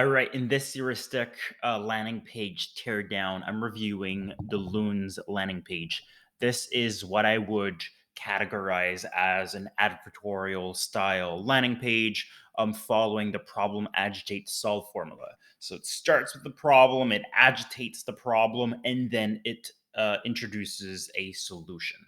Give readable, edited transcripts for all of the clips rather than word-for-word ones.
All right, in this heuristic landing page teardown, I'm reviewing Delune's landing page. This is what I would categorize as an advertorial style landing page, following the problem agitate solve formula. So it starts with the problem, it agitates the problem, and then it introduces a solution.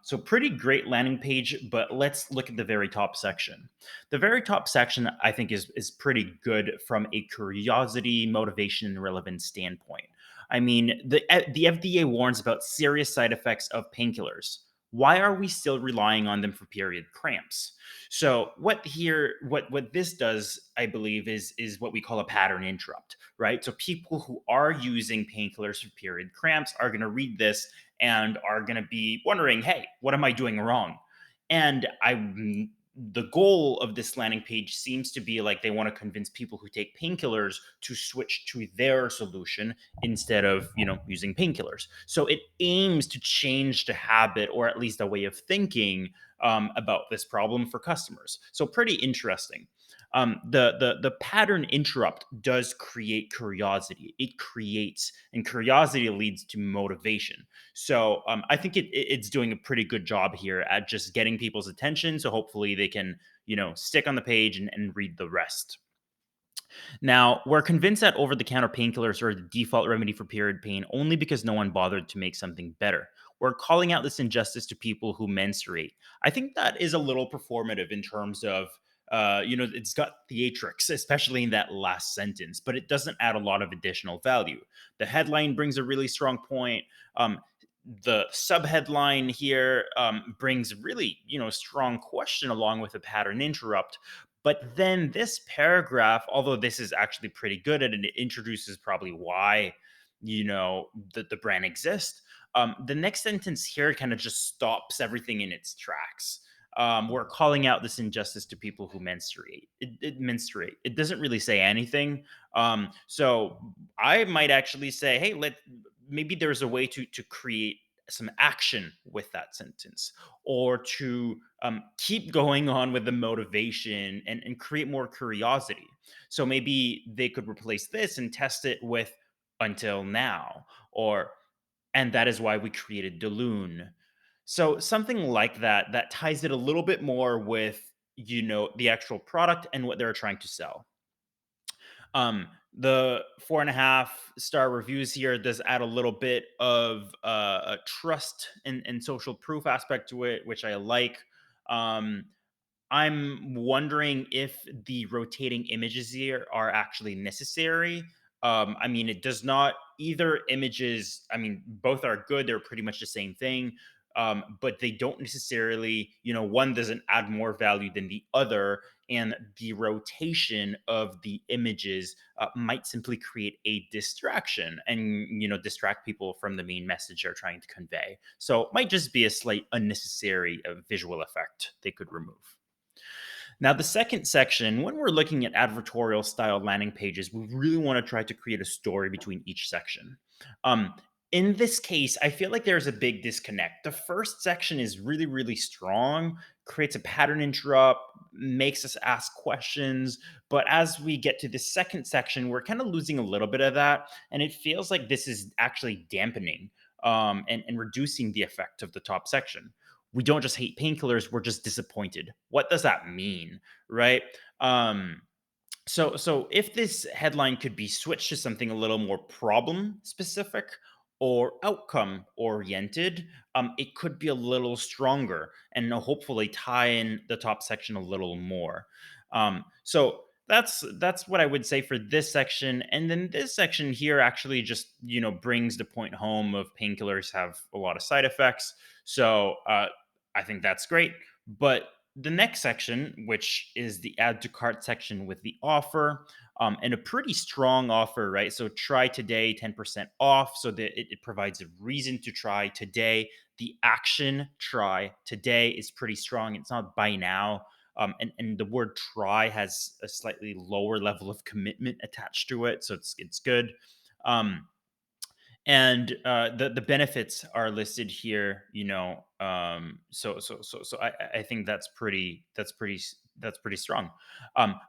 So pretty great landing page, but let's look at the very top section. The very top section, I think, is pretty good from a curiosity, motivation, and relevance standpoint. I mean, the FDA warns about serious side effects of painkillers. Why are we still relying on them for period cramps? So what this does, I believe, is what we call a pattern interrupt, right? So people who are using painkillers for period cramps are going to read this and are going to be wondering, hey, what am I doing wrong? And the goal of this landing page seems to be like they want to convince people who take painkillers to switch to their solution instead of using painkillers. So it aims to change the habit, or at least a way of thinking, about this problem for customers. So pretty interesting. The pattern interrupt does create curiosity. It creates, and curiosity leads to motivation. So I think it's doing a pretty good job here at just getting people's attention. So hopefully they can stick on the page and read the rest. Now, we're convinced that over the counter painkillers are the default remedy for period pain only because no one bothered to make something better. We're calling out this injustice to people who menstruate. I think that is a little performative in terms of, it's got theatrics, especially in that last sentence, but it doesn't add a lot of additional value. The headline brings a really strong point. The subheadline here brings really, strong question along with a pattern interrupt. But then this paragraph, although this is actually pretty good and it introduces probably why, the brand exists. The next sentence here kind of just stops everything in its tracks. We're calling out this injustice to people who menstruate. It menstruate. It doesn't really say anything. So I might actually say, hey, maybe there's a way to create some action with that sentence, or to keep going on with the motivation and create more curiosity. So maybe they could replace this and test it with until now, or and that is why we created Delune. So something like that that ties it a little bit more with the actual product and what they're trying to sell. The 4.5 star reviews here does add a little bit of a trust and social proof aspect to it, which I like. Um, I'm wondering if the rotating images here are actually necessary. I mean, it does not, either images, I mean, both are good. They're pretty much the same thing. But they don't necessarily, one doesn't add more value than the other. And the rotation of the images might simply create a distraction and, distract people from the main message they're trying to convey. So it might just be a slight unnecessary visual effect they could remove. Now, the second section, when we're looking at advertorial style landing pages, we really want to try to create a story between each section. Um, in this case, I feel like there's a big disconnect. The first section is really, really strong, creates a pattern interrupt, makes us ask questions. But as we get to the second section, we're kind of losing a little bit of that. And it feels like this is actually dampening and reducing the effect of the top section. We don't just hate painkillers, we're just disappointed. What does that mean, right? So if this headline could be switched to something a little more problem specific or outcome oriented, it could be a little stronger and hopefully tie in the top section a little more. So that's what I would say for this section. And then this section here actually just brings the point home of painkillers have a lot of side effects. So I think that's great. But the next section, which is the add to cart section with the offer, and a pretty strong offer, right? So try today, 10% off. So that it provides a reason to try today. The action try today is pretty strong. It's not buy now. And the word try has a slightly lower level of commitment attached to it. So it's good. Um, and the benefits are listed here, so I think that's pretty strong.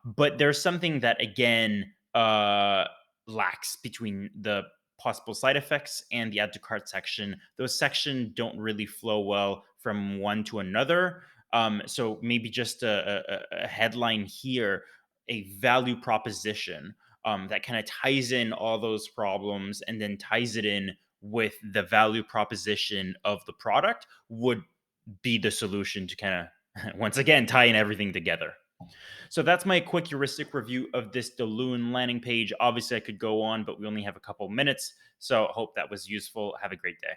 But there's something that again uh, lacks between the possible side effects and the add to cart section. Those sections don't really flow well from one to another. So maybe just a headline here, a value proposition that kind of ties in all those problems and then ties it in with the value proposition of the product would be the solution to kind of once again tie in everything together. So that's my quick heuristic review of this Delune landing page. Obviously, I could go on, but we only have a couple minutes. So hope that was useful. Have a great day.